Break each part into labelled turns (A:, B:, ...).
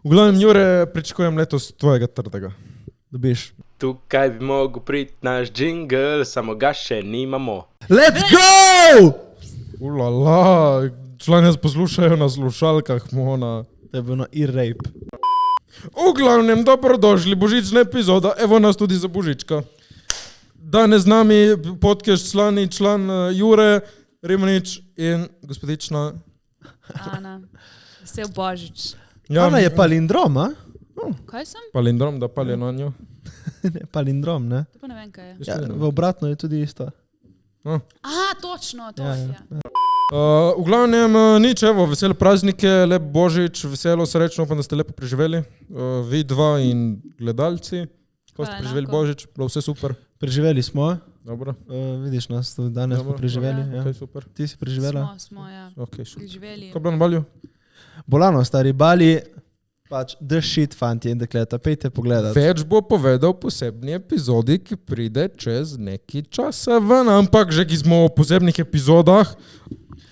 A: V glavnem, Jure, pričakujem letos tvojega trdega. Dobiš.
B: Tukaj bi mogel priti naš džingl, samo ga še nimamo.
A: Let's go! Ulala, člani nas poslušajo na slušalkah, mona.
C: To je bil e-rape.
A: V glavnem, dobrodošli, božična epizoda, evo nas tudi za božička. Danes z nami podcast član Jure, Rimanič in gospodična
D: Ana. Vesel Božič.
A: Ja,
C: Ana je palindrom, a?
D: Kaj sem?
A: palindrom, da palje na njo.
C: Ne, palindrom, ne?
D: To pa ne vem, kaj je.
C: Ja, v obratno je tudi isto.
D: Točno, to
C: Ja,
D: je.
C: ja.
A: V glavnem, nič, evo, vesel praznike, lep božič, veselo, srečno, upam, da ste lepo preživeli. Vi dva in gledalci. Ko ste
D: Hvala,
A: preživeli
D: enako.
A: božič, bilo vse super.
C: Preživeli smo.
A: Dobro.
C: Vidiš nas, tudi danes smo preživeli. Ja.
A: Okay, super.
C: Ti si preživela?
D: Smo, ja.
A: Okay, super.
D: Preživeli.
A: Kaj bilo na Balju?
C: Bolano, stari Bali, pač the shit, fantje in dekleta, pejte pogledat.
A: Več bo povedal v posebni epizodi, ki pride čez neki časa ven, ampak že ki smo v posebnih epizodah.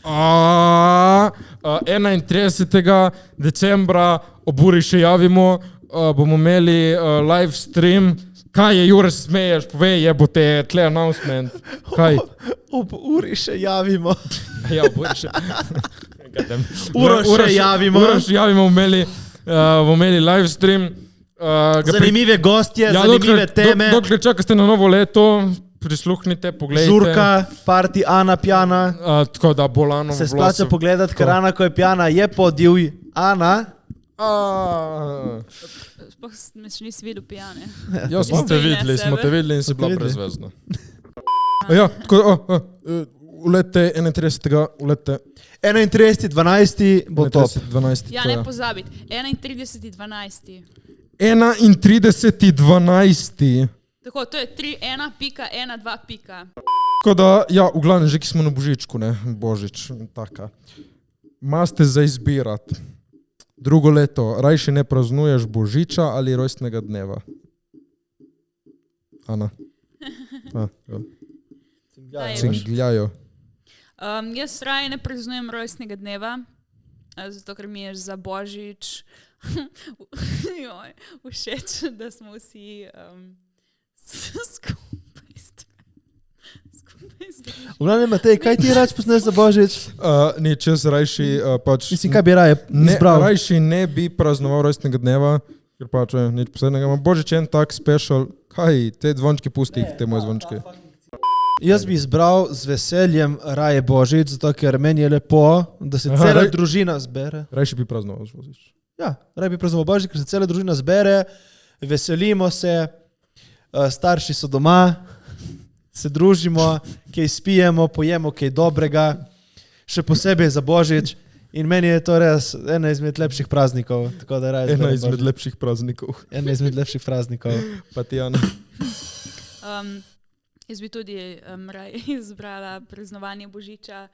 A: 31. decembra ob uri še javimo, bomo imeli live stream. Kaj je, Jure, se smeješ? Povej, jebote, tle announcement. Kaj?
C: Ob uri še javimo.
A: Ja, ob uri še.
C: Uro še javimo.
A: Uro še javimo, bomo imeli live stream.
C: Zanimive gostje, zanimive teme.
A: Dokler čakate na novo leto, prisluhnite, pogledajte.
C: Žurka, party Ana pjana.
A: Tako da bolano
C: Se splača pogledat, ker Ana, ko je pjana, je podivj. Ana.
D: Sploh me še nisi videl pijane.
A: Ja, smo te videli in si bila
C: videli.
A: brezvezna. Ja, tako, ulete 31. ulete
C: 31.12. bo top.
A: 12.
D: Ja, ne pozabiti. 31.12.
A: 31.12.
D: Tako, to je 3.1.1.2.
A: Tako da, ja, v glavnem, že ki smo na božičku, ne, božič, taka. Maste za izbirat. Drugo leto, rajši ne praznuješ božiča ali rojstnega dneva? Ana. Ja. Cingljajo.
D: Jaz raje ne praznujem rojstnega dneva, zato ker mi je za božič všeč, da smo vsi skupaj
C: V glavnem, Matej, kaj ti rač posneš za božič?
A: Nič, jaz rajši pač...
C: Mislim, kaj bi raje izbral?
A: Rajši ne bi praznoval rojstnega dneva, ker pač nič posebnega. Božič je en tak special. Kaj, te zvončke pusti, te moje zvončke.
C: Jaz bi izbral z veseljem raje božič, zato ker meni je lepo, da se cela družina zbere.
A: Rajši bi praznoval božič.
C: Ja, raje bi praznoval božič, ker se cela družina zbere, veselimo se, starši so doma, se družimo, kaj spijemo, pojemo kaj dobrega, še posebej za božič. In meni je to res ena izmed lepših praznikov. Tako da raje
A: Ena
C: izberem
A: izmed
C: božič.
A: lepših praznikov.
C: Ena izmed lepših praznikov.
A: Pa ti, Ana.
D: Jaz bi tudi raje izbrala praznovanje božiča,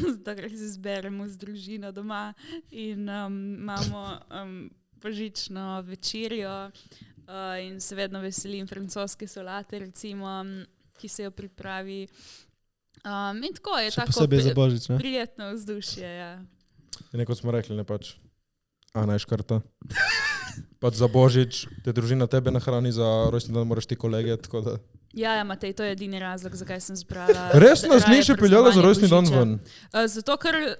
D: zato ker se zberemo z družino doma in imamo božično večerjo. In se vedno veselim francoske solate, recimo, ki se jo pripravi. In tako je
C: Še
D: tako
C: posebej za božič, ne?
D: prijetno vzdušje. Ja.
A: In kot smo rekli, ne pač, Ana je škarta. Pač za božič, te družina tebe nahrani, za rojstni dan moraš ti kolege, tako da...
D: Ja, Matej, to je edini razlog, zakaj sem zbrala.
A: Res nas ni
D: raje
A: še peljala za rojstni dan
D: praznovanje
A: ven?
D: božiča. Zato, ker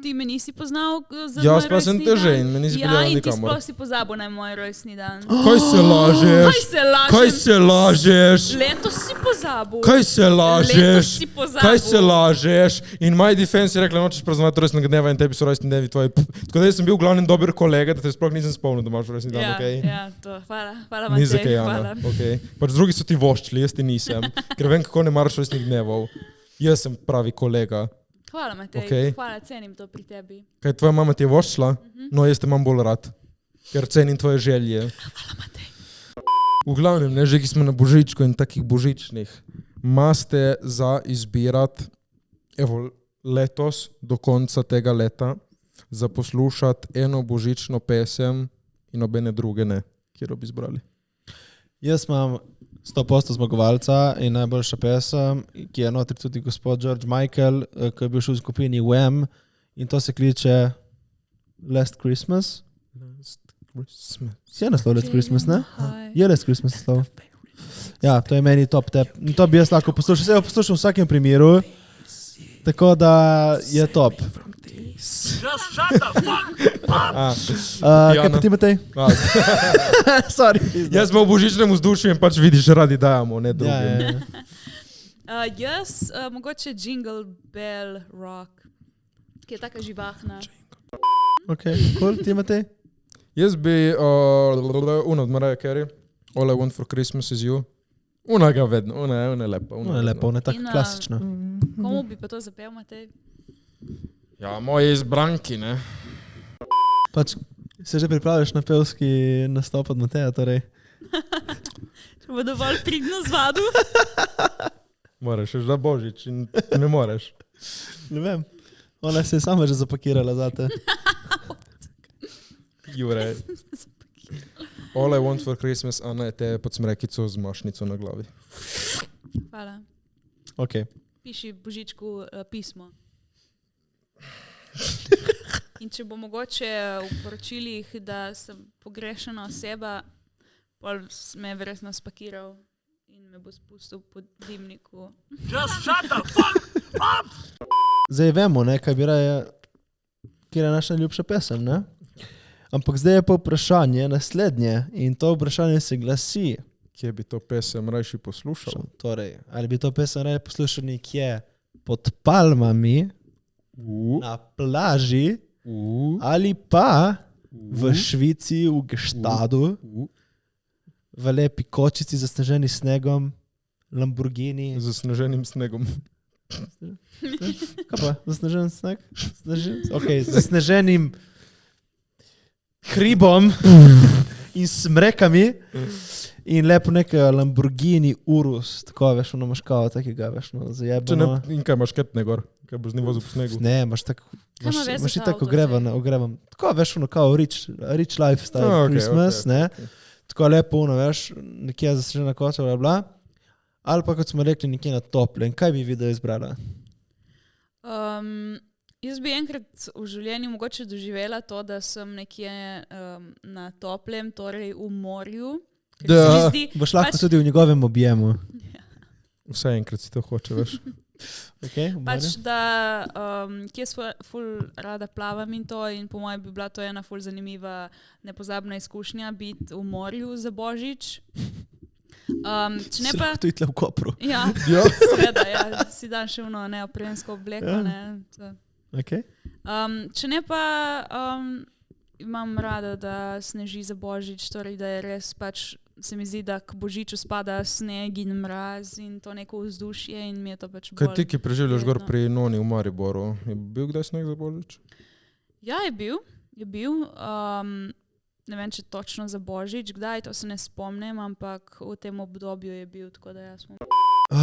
D: ti me nisi poznal za
A: Jaz
D: moj
A: pa sem
D: rojstni
A: te že
D: dan.
A: in me nisi
D: Ja,
A: peljala
D: in ti
A: nikamor.
D: sploh si pozabil na moj rojstni dan.
A: Kaj se lažeš?
D: Kaj se lažem?
A: Kaj se lažeš?
D: Letos si pozabil.
A: Kaj se lažeš?
D: Letos si pozabil.
A: Kaj se lažeš? In my defense je rekla, nočeš praznovati rojstnega dneva in tebi so rojstni dnevi tvoji. Tako da jaz sem bil v glavnem dober kolega, da te sploh nisem spomnil, da imaš rojstni dan,
D: Ja,
A: okej?
D: ja, to. Hvala
A: Ni
D: Matej,
A: za kaj,
D: hvala.
A: Ana, okej. Pač drugi so ti voščili, jaz ti nisem, ker vem, kako ne maraš rojstnih dnevov. Jaz sem pravi kolega.
D: Hvala Matej,
A: Okej.
D: hvala, cenim to pri tebi.
A: Kaj tvoja mama ti je voščila? No, jaz te imam bolj rad, ker cenim tvoje želje.
D: Hvala Matej.
A: V glavnem, ne, že ki smo na božičku in takih božičnih, maste za izbirat, evo, letos, do konca tega leta, za poslušati eno božično pesem in obene druge ne, kjer bi izbrali.
C: Jaz imam 100% zmagovalca in najboljša pesem, ki je notri tudi gospod George Michael, ki je bil šel v skupini Wham in to se kliče Last Christmas.
A: Last Christmas.
C: Je naslov Last Christmas, ne?
D: Hi.
C: Je Last Christmas naslov. Ja, to je meni top tep. In to bi jaz lahko poslušal. Se jo poslušam v vsakem primeru. Tako da je top. Kaj pa ti, Matej? Sorry.
A: Jaz smo v božičnem vzdušju in pač vidiš, radi dajamo, ne
C: Ja,
A: drugim.
C: ja.
D: Jaz mogoče Jingle Bell Rock, ki je taka živahna.
C: Ok, cool. Ti, Matej?
A: Jaz bi una od Mariah Carey, All I Want for Christmas is You. Una ga vedno, una je lepa.
C: Ona je lepa, ona je tako
D: In,
C: klasična.
D: Komu bi pa to zapel, Matej?
A: Ja, moji izbranki, ne.
C: Pač se že pripravljaš na pevski nastop od Mateja, torej.
D: Če bo dovolj pridno zvadu.
A: Moraš, že da božič in ne moreš.
C: Ne vem. Ona se je sama že zapakirala zate.
A: Jure. All I Want for Christmas, a ne, te pod smrekico z mašnico na glavi.
D: Hvala.
C: Ok.
D: Piši Božičku pismo. In če bo mogoče v poročilih, da sem pogrešana oseba, pol me je verjetno spakiral in me bo spustil po dimniku.
C: Zdaj vemo, ne, kaj bi raje, kjer je naša najljubša pesem, ne? Ampak zdaj je pa vprašanje naslednje in to vprašanje se glasi.
A: Kje bi to pesem rajši poslušal?
C: Torej, ali bi to pesem raje poslušal nekje pod palmami, na plaži, ali pa v Švici, v Gestadu, v lepi kočici zasneženi snegom, Lamborghini.
A: Zasneženim snegom.
C: Kaj pa? Zasnežen sneg? Ok, zasneženim hribom in smrekami in lepo nek Lamborghini Urus, tako veš, ono imaš kao takega, veš, no, zajebano.
A: In kaj imaš ketne gor? Kaj boš z njim vozil po snegu?
C: Ne, imaš tako,
D: Kaj ima veze
C: imaš
D: ta
C: tako
D: avto
C: ogrevan. Tako veš, ono kao rich lifestyle,
A: Ok,
C: Christmas,
A: ok,
C: ne?
A: ok.
C: Tako lepo, ono, veš, nekje zasnežena koča, bla, bla. Ali pa, kot smo rekli, nekje na tople. In kaj bi video izbrala?
D: Jaz bi enkrat v življenju mogoče doživela to, da sem nekje na toplem, torej v morju. Ker se mi zdi,
C: Boš lahko
D: pač-
C: tudi v njegovem objemu.
A: Vse enkrat si to hoče, veš.
C: Okay,
D: Pač, da kje ful rada plavam in to, in po mojem bi bila to ena ful zanimiva, nepozabna izkušnja biti v morju za Božič. Če ne pa...
C: Tu je tle v Kopru.
D: Ja,
A: Ja.
D: seveda, ja, si dan še vno neoprensko obleko, ne. To.
C: Okay.
D: Če ne pa imam rada, da sneži za Božič, torej da je res pač, se mi zdi, da k Božiču spada sneg in mraz in to neko vzdušje in mi je to pač
A: Kaj ti, ki preživljaš gor
D: prijetno.
A: pri Noni v Mariboru, je bil kdaj sneg za božič?
D: Ja, je bil. Ne vem, če točno za Božič, kdaj, to se ne spomnim, ampak v tem obdobju je bil, tako da jaz sem...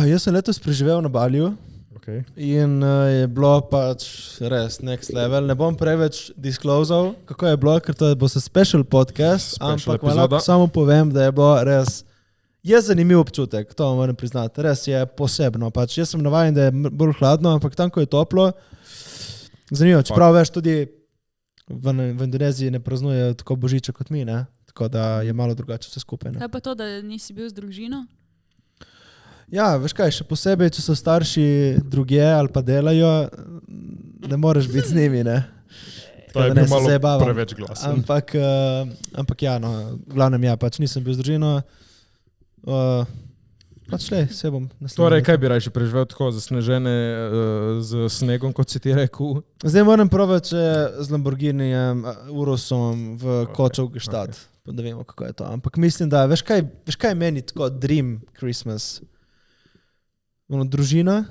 C: Jaz sem letos preživel na Balju
A: Okay.
C: in je bilo pač res next level. Ne bom preveč disclosal, kako je bilo, ker to bo se special podcast,
A: Special
C: ampak vam lahko
A: epizoda.
C: samo povem, da je bilo res, je zanimiv občutek, to moram priznati, res je posebno. Pač jaz sem navajen, da je bolj hladno, ampak tam, ko je toplo, zanimivo, čeprav veš, tudi v Indoneziji ne praznujejo tako Božiča kot mi, ne? Tako da je malo drugače vse skupaj. Ne?
D: Kaj pa to, da nisi bil z družino?
C: Ja, veš kaj, še posebej, če so starši drugje ali pa delajo, ne moreš biti z njimi, ne?
A: To je
C: Da ne
A: bil
C: se
A: malo
C: zajebavam.
A: preveč glasen.
C: Ampak ja, no, v glavnem ja, pač nisem bil z družino. Pač le, se bom naslednje.
A: Torej, kaj bi rajši preživel tako zasnežene z snegom, kot si ti rekel?
C: Zdaj moram probati z Lamborghinijem, Urusom v Kočov Gestad, pa da vemo, kako je to. Ampak mislim, da, veš kaj je meni tako dream Christmas? Ono, družina.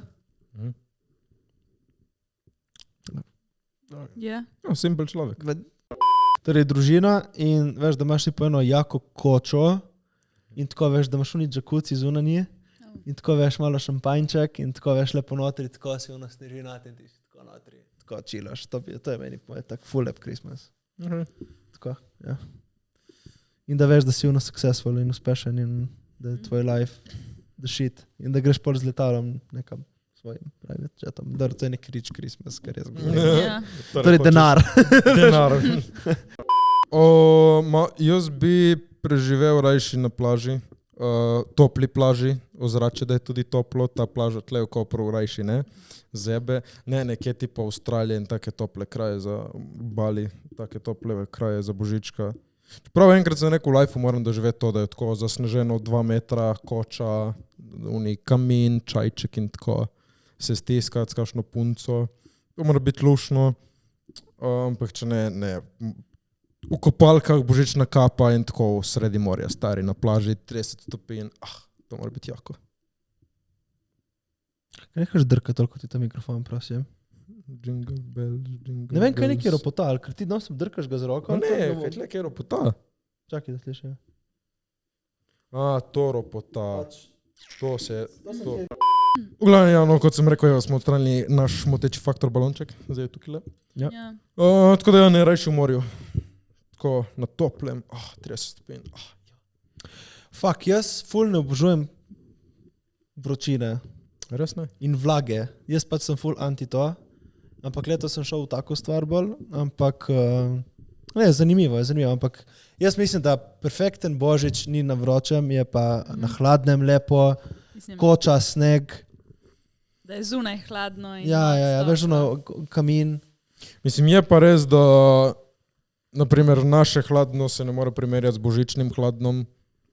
D: Ja.
A: No, simpel človek.
C: Torej, družina in veš, da imaš ti po eno jako kočo in tako veš, da imaš oni džakuci zunanji in tako veš malo šampanjček in tako veš lepo notri, tako si ono snežinati in ti si tako notri, tako čilaš. To je meni po tak full up Christmas. Tako, ja. In da veš, da si ono successful in uspešen in da je tvoj life the shit in da greš pol z letalom nekam. svojim private chatom. Da to je nek rich Christmas, kar jaz govorim.
D: Ja.
C: Torej denar.
A: Denar. Jaz bi preživel rajši na plaži, topli plaži, ozračje, da je tudi toplo, ta plaža tle v Kopru rajši, ne? Zebe, ne, nekje tipo Avstralije in take tople kraje za Bali, take tople kraje za Božička. Prav enkrat za neko lifeu moram doživeti to, da je tako zasneženo 2 metra, koča, kamin, čajček in tako se stiskati s kakšno punco. To mora biti lušno, ampak če ne, v kopalkah božična kapa in tako sredi morja, stari na plaži, 30 stopinj, to mora biti jako.
C: Kaj nekaš drka toliko ti ta mikrofon, prosim?
A: Jingle bells, jingle
C: Ne vem, kaj je
A: bells.
C: neki ropotal, ker ti non-stop drkaš ga z roko.
A: Ne, kaj tle kaj ropota?
C: Čakaj, da slišim.
A: To ropota. To se... To. V glavnem, ja, no, kot sem rekel, smo odstranili naš moteči faktor balonček, zdaj je tukaj le.
C: Ja.
D: Ja.
A: Tako da ja, ne rajši v morju. Tako na toplem, 30 stopinj.
C: Fuck, jaz ful ne obožujem vročine
A: Res ne?
C: in vlage. Jaz pač sem ful anti to, ampak letos sem šel v tako stvar bolj, ampak ne, zanimivo, ampak jaz mislim, da perfekten božič ni na vročem, je pa na hladnem lepo,
D: Mislim,
C: koča, sneg,
D: da je zunaj hladno. In
C: ja, veš, ono, kamin.
A: Mislim, je pa res, da naprimer naše hladno se ne more primerjati z božičnim hladnom.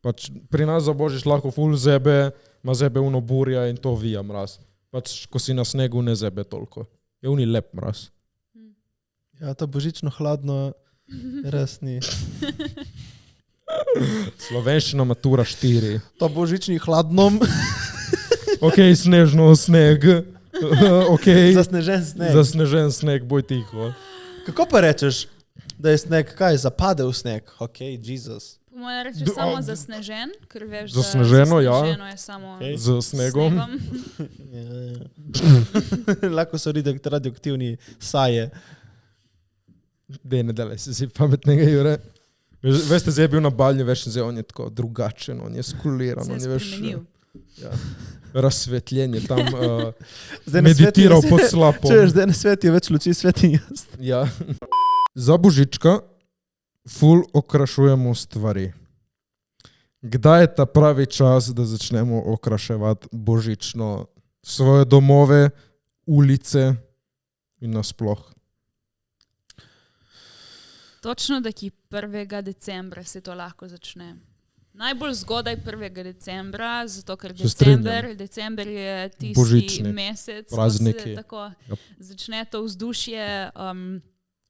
A: Pač pri nas za božič lahko ful zebe, ima zebe uno burja in to vija mraz. Pač ko si na snegu ne zebe toliko. Je uni lep mraz.
C: Ja, to božično hladno res ni.
A: Slovenščina matura 4.
C: To božični hladnom,
A: Ok, snežno sneg. Ok,
C: zasnežen sneg.
A: zasnežen sneg, boj tiho.
C: Kako pa rečeš, da je sneg, kaj, zapade v sneg? Ok, Jesus.
D: Po mojem reči samo zasnežen, ker veš,
A: Zasneženo,
D: da
A: ja.
D: zasneženo je samo
C: Okej.
A: Z snegom.
C: Lahko so radioaktivni saje.
A: Dej, ne delaj si pametnega, Jure. Veste, zdaj je bil na balju, veš, zdaj on je tako drugačen, on je skuliran,
D: se
A: on
D: je
A: je, veš,
D: spremenil.
A: ja, razsvetljen je tam,
C: Zdaj na
A: meditiral
C: svetu-
A: pod slapom.
C: Čuješ, zdaj na svetu je več luči, svet in jaz.
A: Ja. Za božička ful okrašujemo stvari. Kdaj je ta pravi čas, da začnemo okraševati božično svoje domove, ulice in nasploh?
D: Točno, da ki 1. decembra se to lahko začne. Najbolj zgodaj 1. decembra, zato ker
A: Se strinjam.
D: december je tisti
A: Božični,
D: mesec,
A: prazniki.
D: ko se tako
A: Yep.
D: začne to vzdušje.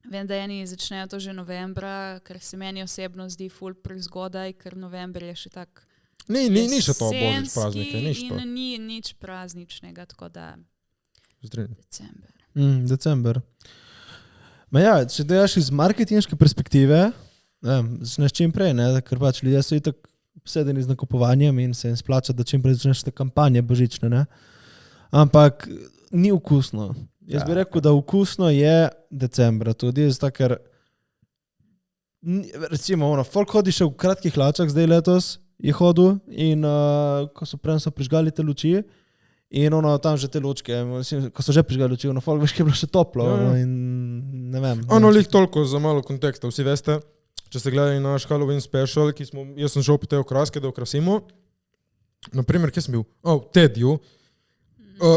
D: Vem, da eni začnejo to že novembra, ker se meni osebno zdi ful prezgodaj, ker november je še tak
A: Ni še to božič
D: jesenski
A: praznike, nič to.
D: in ni nič prazničnega, tako da
A: Strinjam.
D: december.
C: December. Ma ja, če daš iz marketinške perspektive, začneš čim prej, ne? Ker pač ljudje so itak obsedeni z nakupovanjem in se jim splača, da čim prej začneš te kampanje božične, ne? Ampak ni okusno. Jaz bi rekel, da okusno je decembra tudi, zato ker recimo, folk hodi še v kratkih hlačah zdaj letos, je hodil in ko so prej prižgali te luči in tam že te lučke, mislim, ko so že prižgali luči, folk veš, je bilo še toplo in ne vem.
A: Lih toliko za malo konteksta. Vsi veste, če ste gledali naš Halloween special, jaz sem šel po te okraske, da okrasimo. Naprimer, kje sem bil? V Tedju.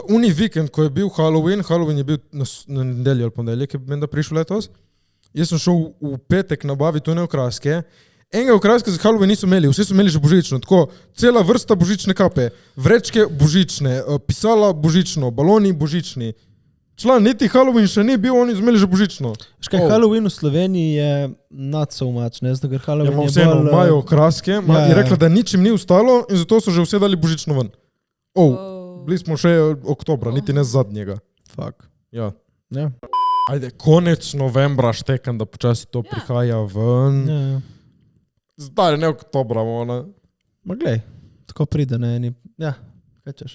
A: Uni vikend, ko je bil Halloween je bil na nedeljo ali ponedeljek, je menda prišel letos. Jaz sem šel v petek nabaviti one okraske. Enega okraska za Halloween niso imeli, vsi so imeli že božično. Tako, cela vrsta božične kape, vrečke božične, pisala božično, baloni božični. Član, niti Halloween še ni bil, oni so imeli že božično.
C: Škaj, Halloween v Sloveniji je not so much, ne? Zato ker Halloween je
A: Vseeno
C: bolj...
A: imajo okraske, je rekla, da ničim ni ustalo in zato so že vse dali božično ven. Bili smo še oktobra, niti ne zadnjega.
C: Fuck.
A: Ja.
C: Ja.
A: Ajde, konec novembra štekam, da počasi to prihaja ven.
C: Ja.
A: Zdaj ne oktobra, ona.
C: Ma glej, tako pride, ne? Ja, kaj češ?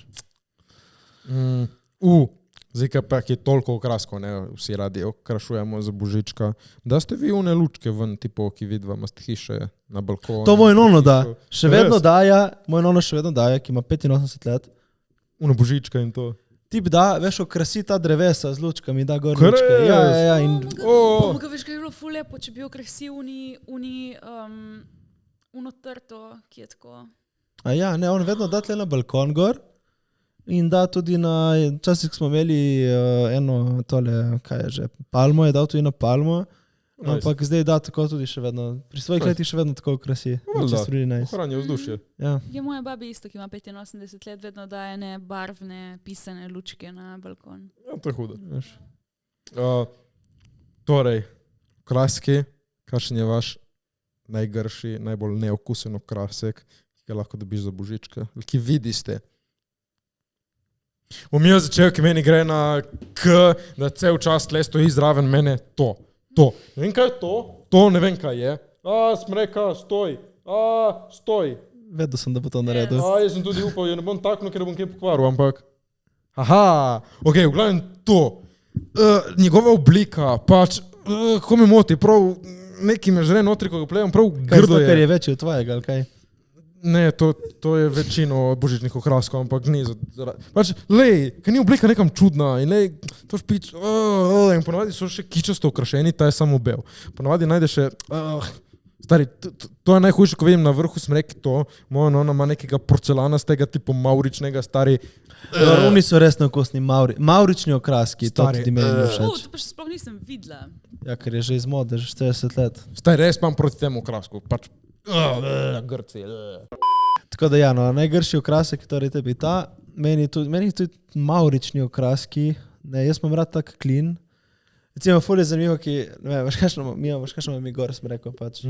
A: Zdaj, pa je toliko okrasko, ne, vsi radi okrašujemo za božička. Da ste vi une lučke ven, tipo, ki vidva imate hiše na balkonu.
C: To moj nono da. Še
A: Res?
C: vedno daja, moj nono še vedno daja, ki ima 85 let.
A: Una božička in to.
C: Tip da, veš, okrasi ta drevesa z lučkami, da gor
A: Kar
C: lučke.
A: res?
C: Ja, in
A: O,
D: Veš, kaj je bilo ful lepo, če bi okrasil uno trto, ki je tako.
C: A ja, ne, on vedno da tle na balkon gor in da tudi na, včasih smo imeli eno tole, kaj je že, palmo je dal tudi na palmo, ampak zdaj da tako tudi še vedno, pri svojih letih še vedno tako okrasi.
A: Valjda.
C: Really nice.
A: ohranja vzdušje.
C: Ja.
D: Je moja babi isto, ki ima 85 let, vedno daje ne barvne, pisane lučke na balkon.
A: Ja, to je hudo.
C: Veš.
A: Torej, okraski, kakšen je vaš najgrši, najbolj neokusen okrasek, ki ga lahko dobiš za božička, ki vidite? Bom jaz začel, ki meni gre na K, da cel čas tle stoji zraven mene to. Ne vem, kaj je to? To ne vem, kaj je. Smreka, stoj. Stoj.
C: Vedel sem, da bo to naredil.
A: Jaz sem tudi upal, ja ne bom taknil, ker bom kaj pokvaril, ampak... Aha, ok, v glavnem to. Njegova oblika, pač, kako me moti, prav neki me žre notri, ko ga plegam, prav
C: Kaj
A: grdo
C: zato, ker
A: je.
C: je večji od tvojega, ali kaj?
A: Ne, to je večino božičnih okraskov, ampak ni pač, lej, ker ni oblika nekam čudna in lej, to špič, in ponavadi so še kičasto okrašeni, ta je samo bel. Ponavadi najdeš še, stari, to je najhujše, ko vidim na vrhu smreki to, moja nona ima nekega porcelanastega, tipo mauričnega, stari,
C: Oni so res neokusni, maurični okraski, to
A: Stari,
C: ti meni ni všeč.
D: To pa še sploh nisem videla.
C: Ja, ker je že iz mode, že 40 let.
A: stari, res imam proti temu okrasku, pač, grci,
C: Tako da ja, no, najgrši okrasek, torej tebi ta, meni tudi maurični okraski, ne, jaz imam rad tak klin. Recimo, ful je zanimivo, ki, ne vem, veš kakšno mi gor smreko, pač.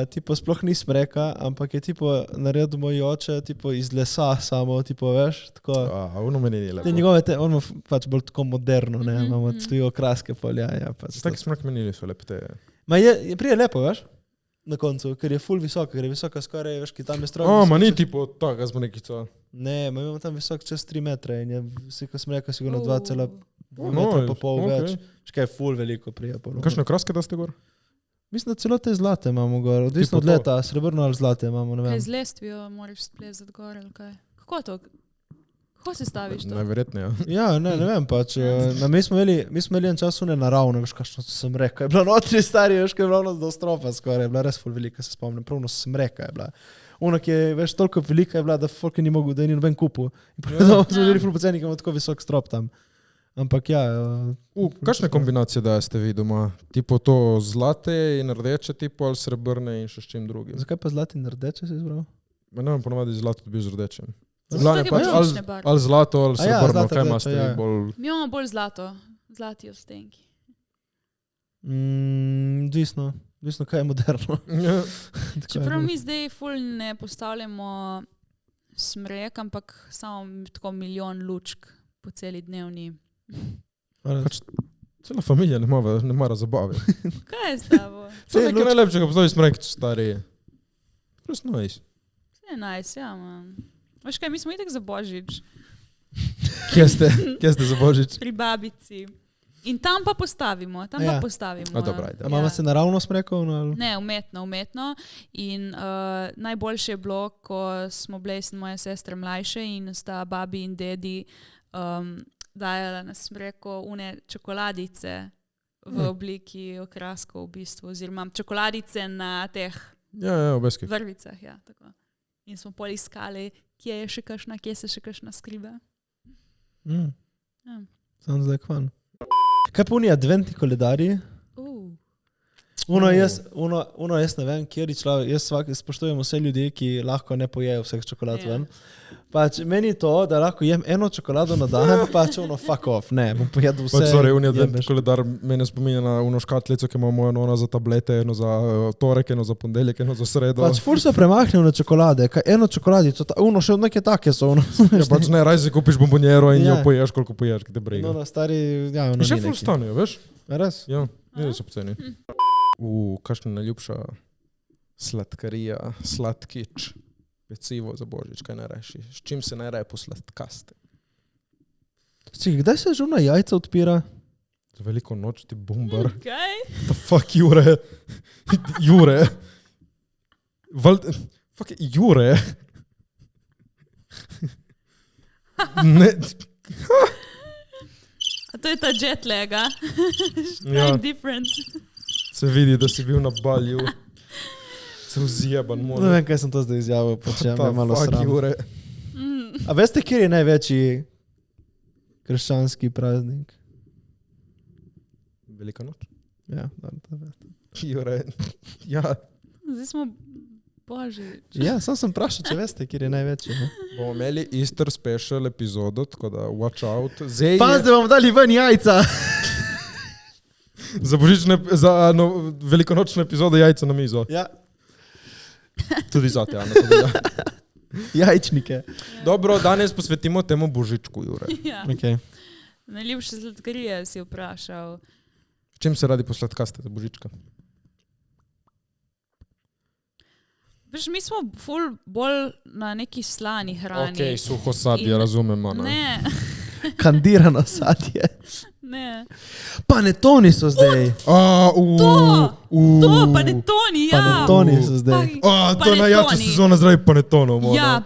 C: Tipo, sploh ni smreka, ampak je tipo naredil moj oče, tipo iz lesa samo, tipo, veš, tako.
A: Ono meni ni
C: Te
A: lepo.
C: njegove, on ima pač bolj tako moderno, ne, imamo tudi okraske pol, ja, pač.
A: Taki smrek meni niso lepi te.
C: Ma prije lepo, veš, na koncu, ker je ful visok, ker je visoka skoraj, veš, ki tam je stroj.
A: Ma ni tipo taka zmonekica.
C: Ne, ma imamo tam visok čez 3 metre in je ko sem rekel, sigurno 2,5
A: No,
C: metra pa pol
A: okej.
C: več. Še kaj je ful veliko prije.
A: Kakšne okraske da ste gor?
C: Mislim, da celo te zlate imamo gor, odvisno
A: Tipo
C: od
A: to.
C: leta, srebrno ali zlate imamo, ne
D: Kaj
C: vem.
D: z lestvijo moraš splezati gor ali kaj? Kako to? Kako se staviš to?
A: Najverjetneje.
C: Ja, ne vem pač. Mi smo imeli en čas une naravne, veš, kakšno sem rekel. Je bila notri stari, veš, kaj je bila do stropa skoraj, je bila res ful velika, se spomnim, pravno smreka je bila. Ona, ki je, veš, toliko velika je bila, da folk ni mogel, da je ni noben kupu. In potem smo bili ful poceni, ker ima tako visok strop tam. Ampak ja.
A: Kakšne kombinacije da ste vi doma? Tipo to zlate in rdeče tipo ali srebrne in še s čim drugim?
C: Zakaj pa zlati in rdeče si izbral?
A: Ne vem, ponovadi zlato dobiš z rdečem.
D: Zato
A: Glavne
D: take
A: pač
D: božične barve.
A: ali zlato ali
C: A ja,
A: srebrno,
C: zlato,
A: kaj
C: rdeče,
A: imate
C: ja.
A: bolj...
D: Mi imamo bolj zlato. Zlati ostenki.
C: Odvisno, kaj je moderno.
A: Ja.
D: Čeprav mi zdaj ful ne postavljamo smrek, ampak samo tako milijon lučk po celi dnevni.
A: Pač cela familija ne mara zabave.
D: Kaj je s tabo?
A: To je nekaj najlepšega postavi smrek, stari. Prost nice.
D: Vse je nice, ja, man. Veš kaj, mi smo itak za Božič.
A: Kje ste za Božič?
D: Pri babici. In tam pa postavimo.
C: Ja.
A: Dobra, ajde.
C: A mama se naravno smrekal?
D: Ne, umetno. In najboljše je bilo, ko smo bile in moje sestre mlajše in sta babi in dedi dajala na smreko une čokoladice v obliki okraskov v bistvu, oziroma čokoladice na teh
A: Ja, obeski.
D: vrvicah. Ja, tako. In smo pol iskali, kje se še kakšna skriva. Ja.
C: Sounds like fun. Kaj pa oni adventni koledarji? Uno jaz ne vem, kjer človek, jaz spoštujem vse ljudi, ki lahko ne pojejo vseh čokolad ven. Pač meni to, da lahko jem eno čokolado na dan, pač ono fuck off, ne, bom pojedel vse.
A: Pač sorry, unija
C: jebeš.
A: koledar mene spominja na uno škatlico, ki ima moja nona za tablete, eno za torek, eno za ponedeljek, eno za sredo.
C: Pač ful so premaknil na čokolade, kaj eno čokoladico, še neke take so.
A: Ja, pač ne, raje si kupiš bombonjero in
C: Ja.
A: jo poješ, koliko poješ, ki te briga.
C: No, stari, ja, ono
A: In še
C: ni
A: ful
C: neki.
A: stanejo, veš?
C: Res?
A: Ja, ni da so poceni. Kakšna najljubša sladkarija, sladkič, pecivo za Božič, kaj najrajši? S čim se najraje posladkaste?
C: Kdaj se žuna jajca odpira?
A: Za veliko noč ti bombar.
D: Kaj?
A: The fuck, Jure? Jure? Fuck, Jure? Ne,
D: A to je ta jet lag, a?
A: Ja.
D: Time difference.
A: Se vidi, da si bil na balju. Se vzjeban,
C: Ne
A: mora.
C: vem, kaj sem to zdaj izjavil, počem me malo
A: Fuck,
C: sram.
A: Jure.
C: A veste, kjer je največji krščanski praznik?
A: Velika noč.
C: Ja, dobro, to veste.
A: Jure. Ja,
D: Zdaj smo božič.
C: Ja, sam sem vprašal, če veste, kjer je največji. Ne?
A: bomo imeli Easter special epizodo, tako da watch out. Zdaj
C: Pazite, bomo dali ven jajca.
A: za božične, za velikonočno epizodo jajca na mizo.
C: Ja,
A: Tudi za te, Ana. Tudi za.
C: jajčnike.
A: Dobro, danes posvetimo temu božičku, Jure.
D: Ja.
C: Okay.
D: Najljubše sladkarije si vprašal.
A: Čem se radi posladkaste za božička?
D: Veš, mi smo ful bolj na neki slani hrani.
A: Ok, suho sadje,
D: In-
A: razumemo.
D: Ne,
C: Kandirano sadje.
D: ne.
C: Panetoni so zdaj.
D: To, panetoni, ja.
C: Panetoni so zdaj.
A: To je najjača
D: Panetoni.
A: sezona zdravi panetonov. mora.
D: Ja,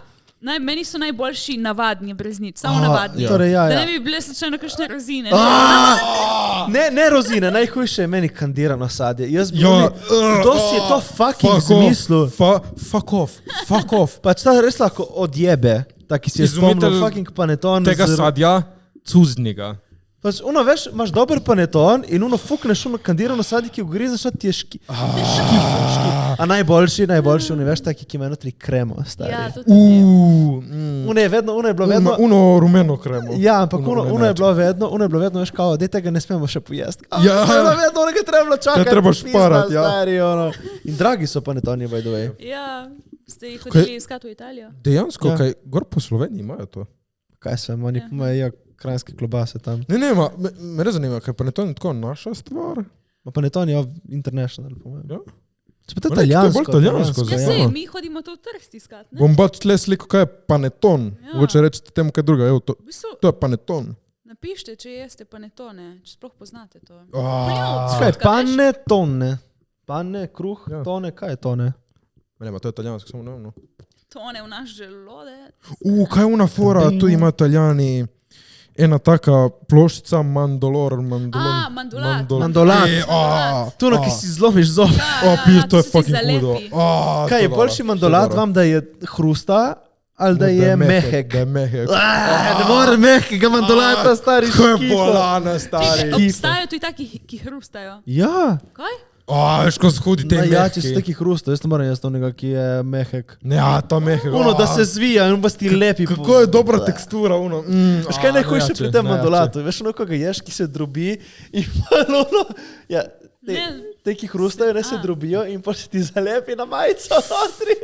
D: meni so najboljši navadni brez nič, samo navadni.
A: ja.
C: Torej, ja,
D: Da
C: ja.
D: ne bi bile slučajno kakšne rozine.
C: Ne rozine, najhujše je meni kandirano sadje. Jaz bi
A: Ja,
C: kdo si je to fucking zmislil?
A: Fuck off.
C: Pač ta res lahko odjebe, taki si je
A: Izumitelj
C: spomnil fucking paneton.
A: Tega sadja, cuznega.
C: Pač uno, veš, imaš dober paneton in uno fukneš uno kandirano sadje, ki ugrizeš, ti je škif. A najboljši, uno, veš, taki, ki ima notri kremo, stari.
D: Ja, to tudi.
C: Uno je bilo vedno...
A: Uno rumeno kremo.
C: Ja, ampak uno je
A: rumeno
C: bilo vedno, veš, kao, dej tega ne smemo še pojesti.
A: Ja.
C: Vedno, onega treba bilo čakati.
A: Te treba
C: pizda,
A: šparati, ja.
C: stari, ono. In dragi so panetoni, by the way.
D: Ja, ste jih hodili iskati v Italijo?
A: Dejansko,
C: Ja.
A: kaj, gor po Sloveniji imajo to.
C: Kaj se, oni imajo kranjske klobase tam.
A: Ne, me res zanima, kaj paneton je tako naša stvar.
C: Ma panetoni je international, po mojem.
A: Ja.
C: Se pa to je
A: Ma ne, to je
C: italijansko.
A: bolj italijansko,
D: Ja,
A: Ja.
D: sej, mi hodimo to v Trst iskat, ne?
A: Bom bač tle sliko, kaj je paneton.
D: Ja.
A: Mogoče reči temu kaj druga. Evo,
D: V bistvu,
A: to je paneton.
D: napište, če jeste panetone, če sploh poznate to.
C: Kaj, panetone. Pane, kruh,
A: Ja.
C: tone, kaj je tone?
A: Ne, to je italijansko, samo ne vem.
D: Tone v naš želodec.
A: Kaj je una fora, tu ima italijani. Ena taka ploščica mandolat.
D: Mandolat.
C: Mandolat. Tuno, ki si zlomiš zob.
A: To je
D: si
A: fucking
D: zalepi.
A: hudo.
C: Kaj je boljši mandolat vam, da je hrusta ali da je mehek?
A: Da je mehek.
C: Ne more mehkega mandolata, stari.
A: Ko je
C: škifa.
A: bolana, stari.
D: Obstajajo tudi taki, ki hrustajo.
C: Ja,
D: Kaj?
A: Veš, ko shodi te
C: ja, če si
A: mehki.
C: taki hrusta, jaz ne morem jaz onega, ki je mehek.
A: Ne, ta mehek.
C: Uno, da se zvija in pa ti lepi.
A: Kako je dobra tekstura, uno.
C: Veš kaj je najhujše pri tem mandolatu? Veš, ono, ko ga ješ, ki se drobi in malo, ja, te, ki hrustajo, ne se drobijo in pa se ti zalepi na majico notri.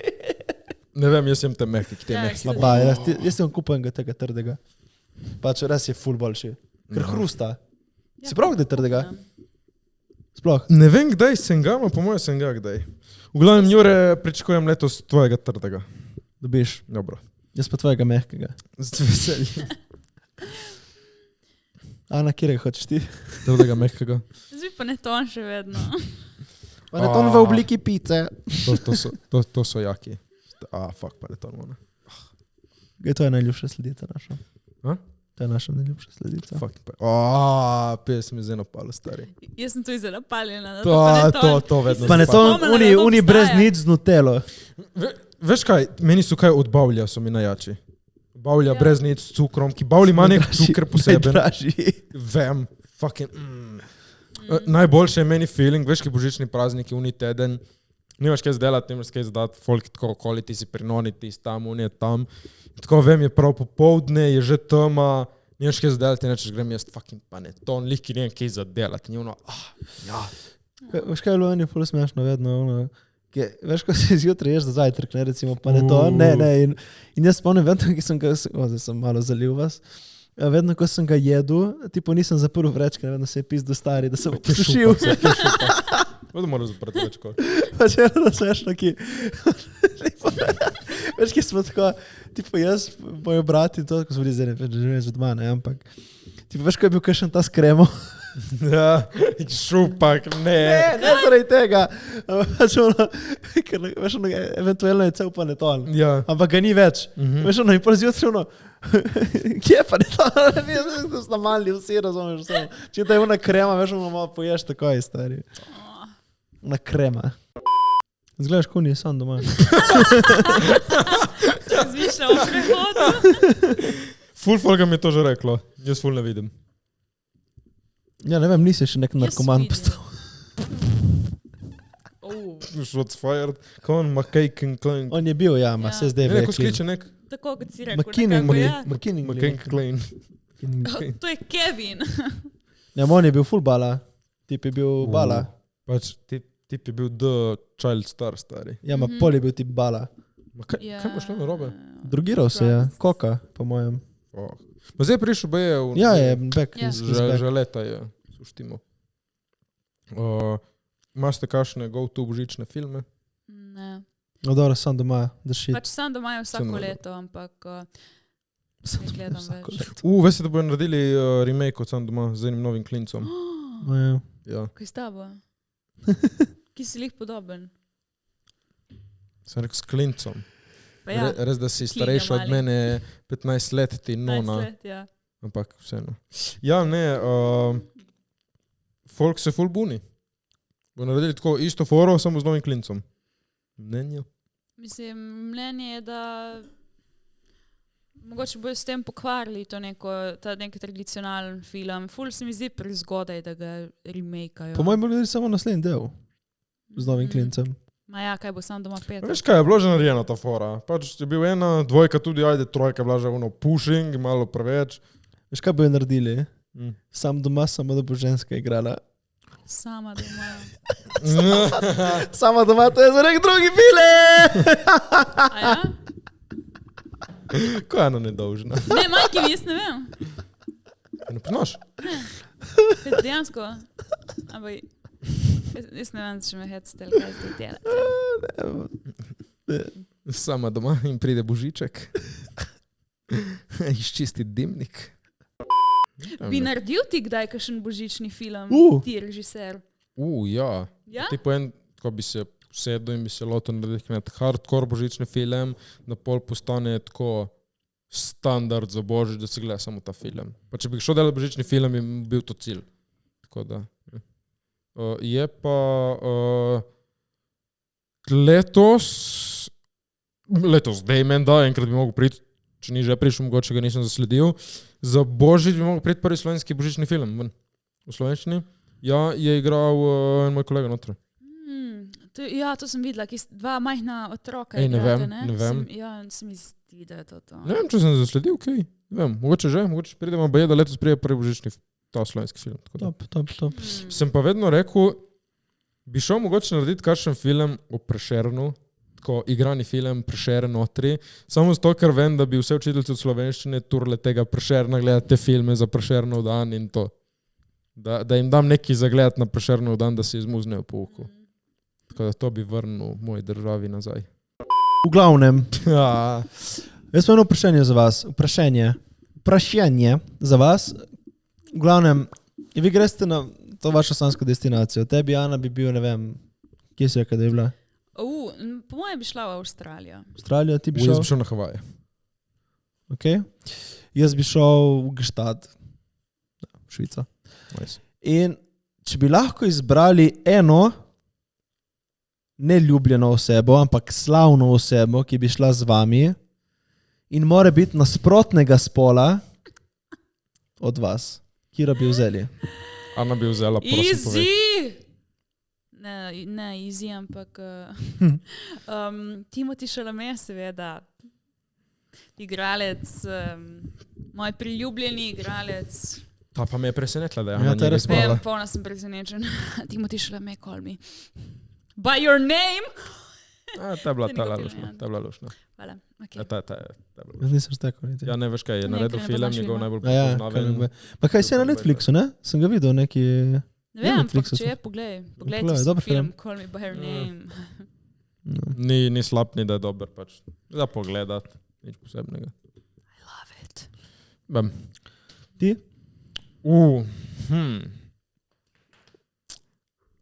A: Ne vem, jaz sem te mehki, ki te
D: Ja,
A: mehki.
C: Slaba, jaz sem kupil enega tega trdega. Pač res je ful boljši. Ker hrusta. Si prav, da je trdega? Sploh.
A: Ne vem, kdaj sem ga, po mojem sem ga kdaj. V glavnem, Jure, pričakujem letos tvojega trdega.
C: Dobiš.
A: Dobro.
C: Jaz pa tvojega mehkega.
A: Z veseljem.
C: Ana, kjerega hočeš ti?
A: Trdega mehkega.
D: Zdaj pa ne ton še vedno.
C: Pa ne ton v obliki pice.
A: To so jaki. Fuck, pa ne to ono.
C: To je najljubša sledica naša.
A: A?
C: To je naša najljubša sledica.
A: Fuck, pes mi zdaj napalo, stari.
D: Jaz sem tu izjela paljena.
A: To vedno.
C: Pa ne to,
D: Spomnila, da to
C: oni
D: obstaja.
C: brez nič z nutelo.
A: Veš kaj, meni so kaj od bavlja, so mi najjači. Bavlja
D: Ja.
A: brez nič s cukrom, ki bavlji ima nek cuker poseben.
C: Najdražji.
A: Vem, fucking. Najboljše je meni feeling, veš, ki božični prazniki, uni teden. Nimaš kaj zdelati, nimaš kaj zdati, folk tako okoli, ti si prinoni, ti si tam, uni je tam. Tako vem, je prav popovdne, je že tema, nimaš kaj zdelati, nečeš grem jaz fucking paneton, lihki nimam kaj zadelati, ni ono, ja.
C: Veš kaj je bilo meni ful smešno vedno, ono, veš, ko se zjutraj ješ za zajtrk, ne, recimo paneton, ne, in jaz spomnim vedno, ki sem ga, zdaj sem malo zalil vas, vedno, ko sem ga jedel, tipo nisem zaprl vrečke, vedno se je pizdo stari, da se bo posušil.
A: Vedno moram zaprati vrečko.
C: Pa če je vedno smešno, ki, veš, ki smo tako, tipo jaz, moji brati, to, ko smo bili zdaj, ne vem, že že doma, ne, ampak, tipo, veš, ko je bil kakšen ta s kremo,
A: Ja, šupak, ne.
C: Ne zaradi tega. Pač ono, ker, veš, ono, eventualno je cel panetol.
A: Ja.
C: Ampak ga ni več. Veš, ono, in pol zjutraj ono, kje pa ne to? Ne, da so mali vsi, razumeš, vse. Če da je ona krema, veš, ono malo poješ takoj, stari. Ona krema. Zgledaš, ko ni sam doma.
D: Razmišljam o prehodu.
A: Ful folga mi je to že reklo. Jaz ful ne vidim.
C: Ja, ne vem, nisi še nek narkoman
D: vidim.
C: postal.
A: Shots fired. Come on, McCain Klein.
C: On je bil, ja, ma
D: Ja.
C: se zdaj
A: Ne,
C: ve.
A: ko skliče nek
D: Tako kot si rekel.
C: McKinnon.
A: McCain Klein.
D: To je Kevin.
C: Ja, on je bil full bala. Tip je bil bala.
A: Pač tip je bil the child star, stari.
C: Ja, ma pol je bil tip bala.
A: Kaj bo šlo na robe?
C: Drugiral se je, koka, po mojem.
A: Ma zdaj prišel B je
C: Ja, je back.
D: Ja.
A: že leta je suštimo. Imate kakšne go-to božične filme?
D: Ne.
C: No, dobro, sam doma, da shit.
D: Pač sam doma je
A: Sam
D: vsako
A: doma.
D: leto, ampak ne gledam
C: Vsako
D: več.
C: leto.
A: Veste, da bodo naredili remake od Sam doma z enim novim klincem.
C: No, ja.
A: Ja.
D: Kaj s tabo? Ki si lih podoben.
A: Sem rekel s klincem.
D: Pa ja,
A: Res, da si
D: Klinja
A: starejši od
D: mali.
A: mene 15 let, ti
D: 15
A: nona.
D: let, ja.
A: Ampak vseeno. Ja, ne, folk se ful buni. Bo naredili tako isto foro, samo z novim klincem. Mnenje?
D: Mislim, mnenje je, da mogoče bojo s tem pokvarili to ta neki tradicionalen film. Ful se mi zdi prezgodaj, da ga remake-ajo.
C: Po mojem bo naredili samo naslednji del z novim klincem.
D: Ma ja, kaj bo sam doma pet.
A: Veš kaj, je bilo že narejeno ta fora. Pač je bil ena, dvojka tudi, ajde, trojka je bila že ono pushing, malo preveč.
C: Veš, kaj bojo naredili?
A: Mm.
C: Sam doma, samo da bo ženska igrala.
D: Sama doma.
C: Sama doma, to je za nek drugi film!
D: A ja?
A: Ko je ena nedolžna.
D: Ne, majki mi, jaz ne vem.
A: Ne poznaš?
D: Kaj dejansko? Ampak jaz ne vem, če me hecate, kaj ste delali.
A: Sama doma in pride božiček. Izčisti dimnik.
D: Bi naredil ti kdaj kakšen božični film? Ti režiser.
A: Ja.
D: Ja?
A: Tipo en, ko bi se sedel in bi se lotil narediti nek hardcore božični film, da pol postane tako standard za božič, da se gleda samo ta film. Pa če bi šel delati božični film, bi bil to cilj. Tako da. Je pa letos, zdaj menda, enkrat bi mogel priti, če ni že prišel, mogoče ga nisem zasledil, za božič bi mogel priti prvi slovenski božični film ven. V slovenščini. Ja, je igral en moj kolega noter.
D: Ja, to sem videla, dva majhna otroka.
A: Ej, ne
D: igrate,
A: vem, ne vem.
D: Ja, se mi zdi, da je to.
A: Ne vem, če sem zasledil, kaj. Ne vem, mogoče že, mogoče pridemo, da letos prije prvi božični ta slovenski film. Tako da.
C: Top.
A: Sem pa vedno rekel, bi šel mogoče narediti kakšen film o Prešernu, tako igrani film Prešeren notri, samo zato, ker vem, da bi vse učiteljce od slovenščine turle tega Prešerna gledati te filme za Prešernov dan in to. Da jim dam neki zagled na Prešernov dan, da se izmuznejo po uku. Tako da to bi vrnil moji državi nazaj.
C: V glavnem,
A: Ja.
C: jaz imam eno vprašanje za vas. Vprašanje za vas. V glavnem, vi greste na to vašo sansko destinacijo. Tebi, Ana, bi bil, ne vem, kje si rekla, da je bila?
D: Po mojem bi šla v Avstralijo.
C: Avstralija, ti bi
A: Jaz
C: šel?
A: bi šel na Havaje.
C: Okay. Jaz bi šel v Gstaad, Švica.
A: Nice.
C: In če bi lahko izbrali eno neljubljeno osebo, ampak slavno osebo, ki bi šla z vami in mora biti nasprotnega spola od vas, kira bi vzeli?
A: Ana bi vzela, prosim, povej.
D: Easy! Ne easy, ampak Timothy Chalamet, seveda. Igralec, moj priljubljeni igralec.
A: Ta pa me je presenetila, da je
C: Ja,
A: Ana
C: to je
A: njega
C: res malo.
A: izbrala.
D: Polna sem presenečen. Timothy Chalamet, call me. By your name!
A: Ta je bila
D: To ni bilo
A: lušna.
D: film,
A: Ta je bila lušna.
D: Hvala. Okay.
A: Ja, ta je bila lušna.
C: Jaz nisem stekal niti.
A: Ja, ne veš kaj, je
D: Ne,
A: naredil
D: ker ne
A: film,
D: poznaš
A: njegov
D: filma.
A: najbolj
C: Ja,
A: prepoznaven.
C: pa kaj si je na Netflixu, ne? Sem ga videl neki...
D: Ne vem, ampak
C: Netflixu
D: če
C: so.
D: je, poglej
C: Pogledaj,
D: si
C: dober
D: film,
C: film.
D: Call me by her name.
A: Ni slab, ni da je dober, pač. Za pogledat, nič posebnega.
D: Love it.
A: Bem.
C: Ti?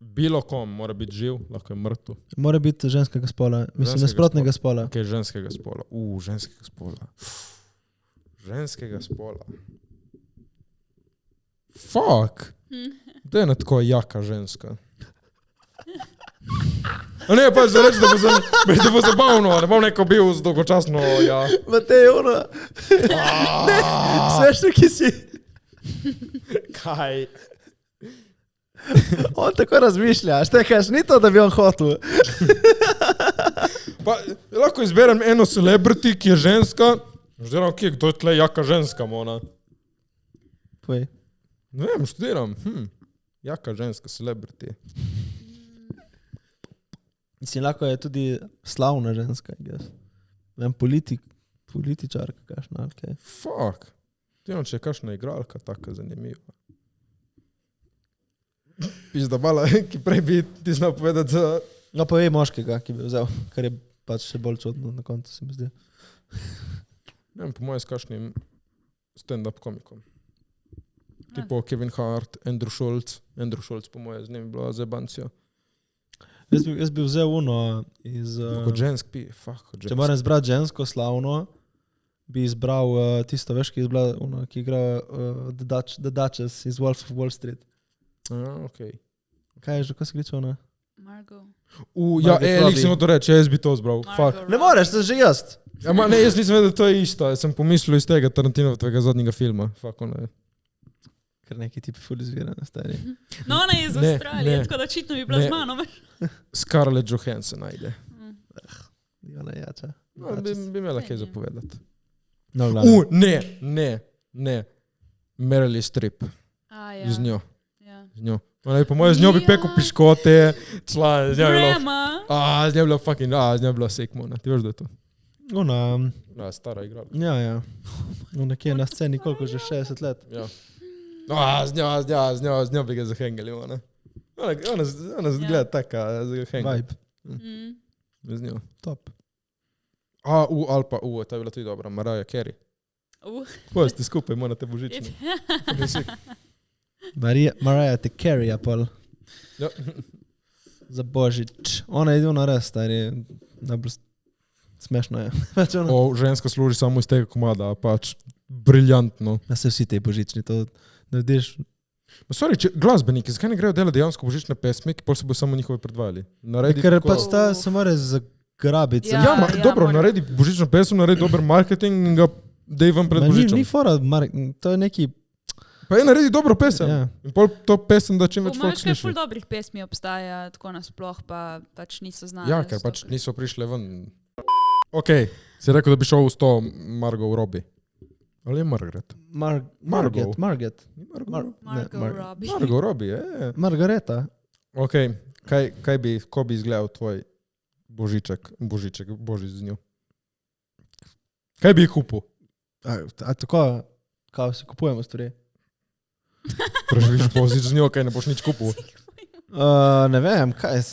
A: bilo kom, mora biti živ, lahko je mrtev.
C: Mora biti ženskega spola, mislim,
A: Ženskega
C: nasprotnega spola.
A: Ok, ženskega spola. Ženskega spola. Ženskega spola. Fuck. To je ena tako jaka ženska. A ne, pa zdaj reči, da bo zabavno, ne bom neko bil dolgočasno, ja.
C: Matej, ono, svešno, ki si,
A: Kaj?
C: on tako razmišlja, štekaš, ni to, da bi on hotel.
A: Pa lahko izberem eno celebrity, ki je ženska, oziroma kdo je tle jaka ženska, mona.
C: Povej.
A: Ne vem, študiram. Jaka ženska celebrity.
C: Mislim, lahko je tudi slavna ženska, jaz. Vem, političarka, kakšna, ali kaj.
A: Fuck. Ti če je kakšna igralka taka zanimiva. Pizda bala, ki prej bi ti znal povedati za...
C: No, povej moškega, ki bi vzel, kar je pač še bolj čudno na koncu, se mi zdi.
A: Ne vem, po mojem s kakšnim stand-up komikom. Tipo Kevin Hart, Andrew Schultz. Andrew Schultz po mojem z njim bilo zebancio.
C: Jaz bi vzel uno iz...
A: Kot žensk pi, fuck, kot žensk.
C: Če moram izbrati žensko slavno, bi izbral tisto, veš, ki igra The Duchess iz Wolf of Wall Street.
A: Okej.
C: Kaj je že, ko se kliče ona?
D: Margot.
A: Ja,
C: Margot
A: lik
C: Robbie.
A: sem to reči, jaz bi to zbral. Fuck.
C: Ne moreš, to je že jaz.
A: Ja, ne, jaz nisem vedel, da to je isto. Jaz sem pomislil iz tega Tarantinovega zadnjega filma. Fuck, ono je.
C: Ker neki tipi ful izvirane, stari.
D: No, ona je iz
A: Ne,
D: Avstralije,
A: ne.
D: tako da očitno bi bila
A: Ne.
D: z mano.
A: Scarlett Johansson najde.
C: Ona je jača.
A: No, bi imela kaj zapovedati.
C: No, glavno.
A: Ne. Meryl Streep.
D: Ja.
A: Z njo.
D: Ja.
A: Z njo. Ona je po mojem z njo bi pekel piškote, z njo je bilo...
D: Grandma.
A: Z njo je bilo fucking, z njo je bilo sekmona. Ti veš, da je to?
C: Ona,
A: Stara igrala.
C: ja. Ona, ki je na sceni koliko že 60 let.
A: Ja. Z njo bi ga zahengali, ona. Ona zgleda taka, zahengali.
C: Vibe.
A: Z njo.
C: Top.
A: Ali pa, ta je bila tudi dobra, Mariah Carey. Pojesti skupaj, morate božični.
C: Mariah te carry, pol.
A: Ja.
C: Za božič. Ona je edina res, stari. Najbolj smešno je. Pač ona.
A: Ženska služi samo iz tega komada, pač briljantno.
C: Ja, se vsi te božični, to narediš.
A: Sorry, glasbeniki, zakaj ne grejo delati dejansko božične pesmi, ki pol se bo samo njihove predvajali?
C: Ker pač ta se mora zagrabiti.
D: Ja.
A: Dobro,
D: mora.
A: naredi božično pesem, naredi dober marketing in ga dej vam pred božičem.
C: Ni fora, to je neki...
A: Pa je naredi dobro pesem.
C: Ja.
A: In pol to pesem, da čim več folk
D: Mogoče kaj ful
A: sliši.
D: dobrih pesmi obstaja, tako nasploh, pa pač niso znane.
A: Ja, ker pač niso prišle ven. Okej, si rekel, da bi šel v 100 Margot Robbie. Ali je Margaret?
C: Margaret.
D: Margot Robbie.
A: Margot Robbie, je.
C: Margareta.
A: Okej, ko bi izgledal tvoj božič z njo? Kaj bi kupil?
C: A tako, kao si kupujemo stvari?
A: Preživiš božič z njo, kaj ne boš nič kupil?
C: Ne vem, kaj,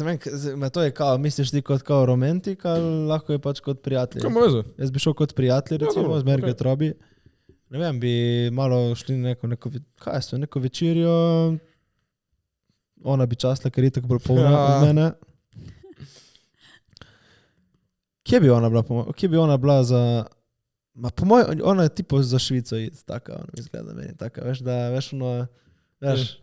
C: to je kao, misliš ti kot kao romantik, ali lahko je pač kot prijatelj?
A: Kaj ima veze?
C: Jaz bi šel kot prijatelj, recimo,
A: dobro,
C: z Margaret Robbie. Ne vem, bi malo šli na neko večerjo, ona bi časla, ker je tako bolj polna od mene. Kje bi ona bila za... Po mojem, ona je tipo za Švico taka, ona mi izgleda meni taka, veš,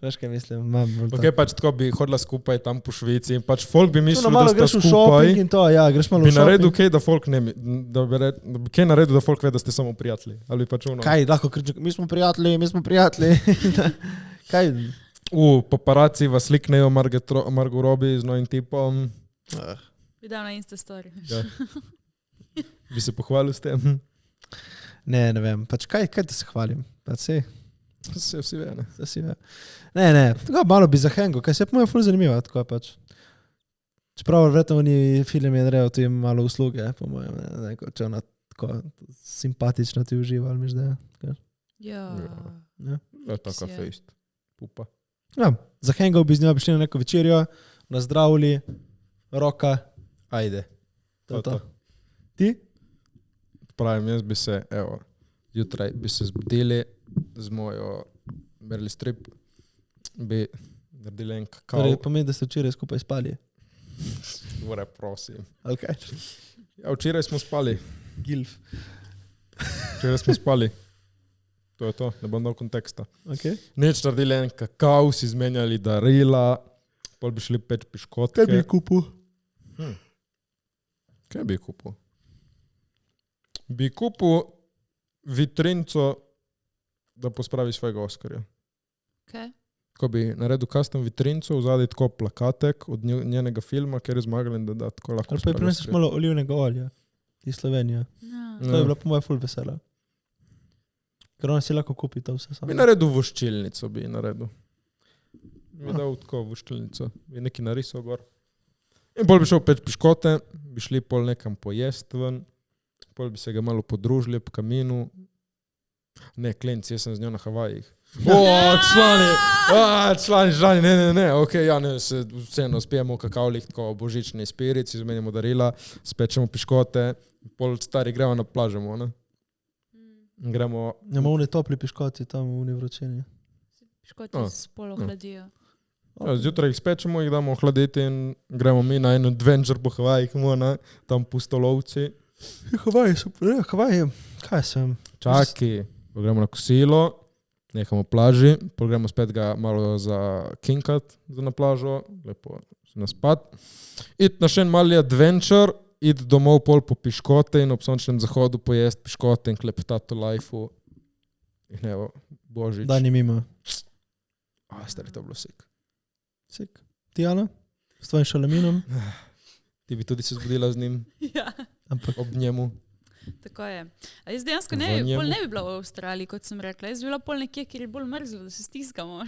C: veš kaj mislim.
A: Ok, pač tako bi hodila skupaj tam po Švici in pač folk bi mislil,
C: malo
A: da sta
C: greš v
A: skupaj.
C: shopping in to, ja, greš malo
A: Bi
C: v shopping.
A: naredil kaj, da folk ne, da bi kaj naredil, da folk ve, da ste samo prijatelji. Ali pač ono.
C: Kaj, lahko kričem, mi smo prijatelji. Kaj?
A: Paparaci vas sliknejo Margot Robbie z novim tipom.
D: Bi dal na Insta story.
A: Ja. Bi se pohvalil s tem.
C: Ne vem, pač kaj da se hvalim? Pač
A: Se vsi ve, ne?
C: Ne, tako malo bi zahengal, kaj se je po mojem ful zanimivo, tako pač. Čeprav verjetno oni filmi narejo tudi malo usluge, po mojem, ne, če ona tako simpatično ti uživa, ali mi zdaje.
D: Ja.
A: Je taka
D: Ja.
A: fejst. Pupa.
C: Ja, zahengal bi z njo, bi šli na neko večerjo, nazdravili, roka,
A: Ajde.
C: to je to. Ti?
A: Pravim, jaz bi se, jutraj bi se zbudili z mojo Meryl Streep, bi naredili en kakao.
C: Torej, pomeni, da ste včeraj skupaj spali.
A: Jure, prosim.
C: Okay.
A: Ja, včeraj smo spali.
C: Gilf.
A: Včeraj smo spali. To je to, ne bom dal konteksta.
C: Okay.
A: Neč naredili en kakao, si izmenjali darila, pol bi šli peč piškotke.
C: Kaj bi kupil?
A: Kaj bi kupil? Bi kupil vitrinco, da pospravi svojega Oskarja.
D: Okay.
A: Ko bi naredil custom vitrinco, vzadil tako plakatek od njenega filma, ker je zmagal in da tako lahko
C: Ali pa je prineseš malo olivnega olja iz Slovenije.
D: No.
C: To je bila po moje ful vesela. Ker ona si lahko kupi to vse samo.
A: Bi naredil voščilnico, bi naredil. Bi dal tako voščilnico, bi nekaj narisal gor. In pol bi šel peč piškote, bi šli pol nekam pojest ven, pol bi se ga malo podružili po kaminu. Ne, klenci, jaz sem z njo na Havajih. Člani, ne, okej, ja, ne, se vseeno spijemo kakavlih, tako božični spiric, izmenjamo darila, spečemo piškote, pol stari gremo na plažemo, ne? Gremo...
C: Nemo une topli piškoti tam v une vročini.
D: Piškoti se pol ohladijo.
A: Ja, zjutraj jih spečemo, jih damo ohladiti in gremo mi na en adventure po Havajih, tam pustolovci.
C: Havaji, super, Havaji, kaj sem?
A: Čaki, gremo na kosilo, nehamo plaži, pol gremo spet ga malo za kinkat na plažo, lepo se naspat. Id na še en mali adventure, id domov pol po piškote in ob sončnem zahodu pojest piškote in klepetati o lifeu. In evo, božič.
C: Dan je mimo.
A: Stari, to bilo sik.
C: Sik. Ti, Ana? S tvojim šalaminom?
A: Ti bi tudi se zbudila z njim,
D: Ja,
A: ob njemu.
D: tako je. A jaz dejansko pol ne bi bila v Avstraliji, kot sem rekla. Jaz bi bila pol nekje, kjer je bolj mrzlo, da se stiskamo.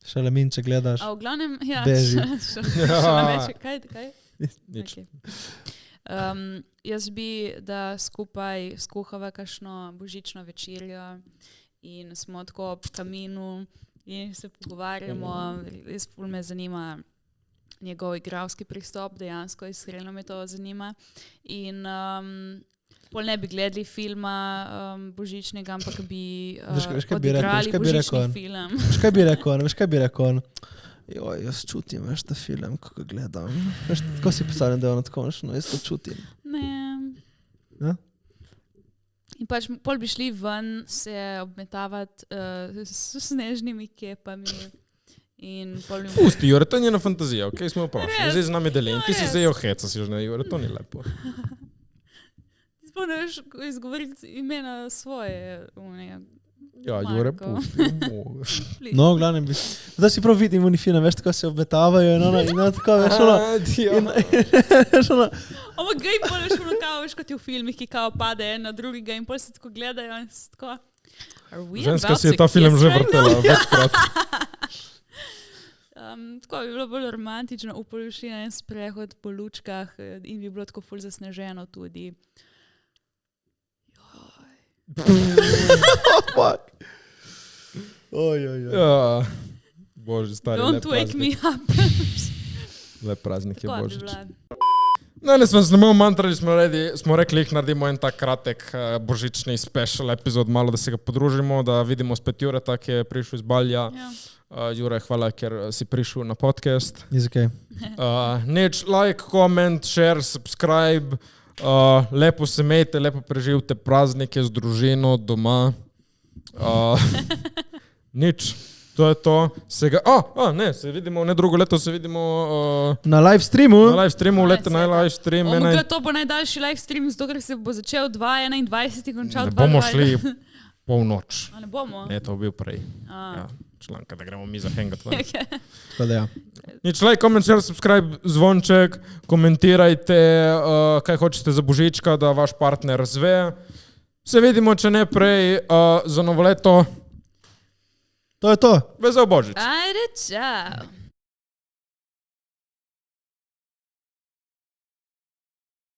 C: Šalamin, če gledaš.
D: A v glavnem, ja,
C: Beži.
D: šalameče, kaj?
A: Nič.
D: Okay. Jaz bi, da skupaj skuhava kakšno božično večerjo in smo tako ob kaminu in se pogovarjamo. Res ful me zanima njegov igralski pristop, dejansko iskreno me to zanima. In pol ne bi gledali filma božičnega, ampak bi odigrali božični film.
C: Veš, kaj bi rekel? Joj, jaz čutim, veš, ta film, ko ga gledam. Veš, tako si pisali, da je ono tako, jaz to čutim.
D: Ne.
C: Ja?
D: In pač pol bi šli ven se obmetavati s snežnimi kepami. In pol bi...
A: Pusti, Jure, to je njena fantazija, okej, smo vprašali. Zdaj z nami deli in ti si
D: res.
A: zdaj oheca si že, Jure, to ni lepo.
D: Ti sploh ne veš izgovoriti imena svoje.
A: Ja, Jure,
D: Marko.
A: pusti.
C: No, v glavnem bi... Zdaj si prav vidim oni film, veš, tako se obmetavajo in ono tako, veš, ono... Veš, ono...
D: Ampak ga in pol veš ono kao, veš kot je v filmih, ki kao pade en na drugega in pol se tako gledajo in se tako...
A: Ženska si je ta film že vrtela večkrat.
D: Tako bi bilo bolj romantično, upali šli na en sprehod po lučkah in bi bilo tako ful zasneženo tudi.
C: Fuck. Oj.
A: Ja, bože, stari,
D: Don't
A: lep
D: wake me
A: praznik.
D: up.
A: Lep praznik je
D: Tako bi
A: božič.
D: bila.
A: Danes smo snimali mantrali, smo rekli, jih naredimo en tak kratek božični special epizod, malo da se ga podružimo, da vidimo spet Jureta, ki je prišel iz Balja.
D: Ja.
A: Jure, hvala, ker si prišel na podcast.
C: Is okay.
A: Neč, like, comment, share, subscribe. Lepo se imejte, lepo preživite praznike z družino doma. Nič, to je to. Se vidimo, ne drugo leto se vidimo
C: Na live streamu?
A: na live streamu, lete na live stream.
D: Omega, to bo najdaljši live stream, zato ker se bo začel 2021 in končal 2022.
A: Ne bomo šli polnoč.
D: A ne bomo?
A: Ne, to bil prej.
D: A.
A: Ja, članka, da gremo mi za hangat.
C: Tako da ja.
A: Nič, like, comment, share, subscribe, zvonček, komentirajte, kaj hočete za božička, da vaš partner zve. Se vidimo, če ne prej, za novo leto.
C: To je to.
A: Vesel božič.
D: Ajde, čau.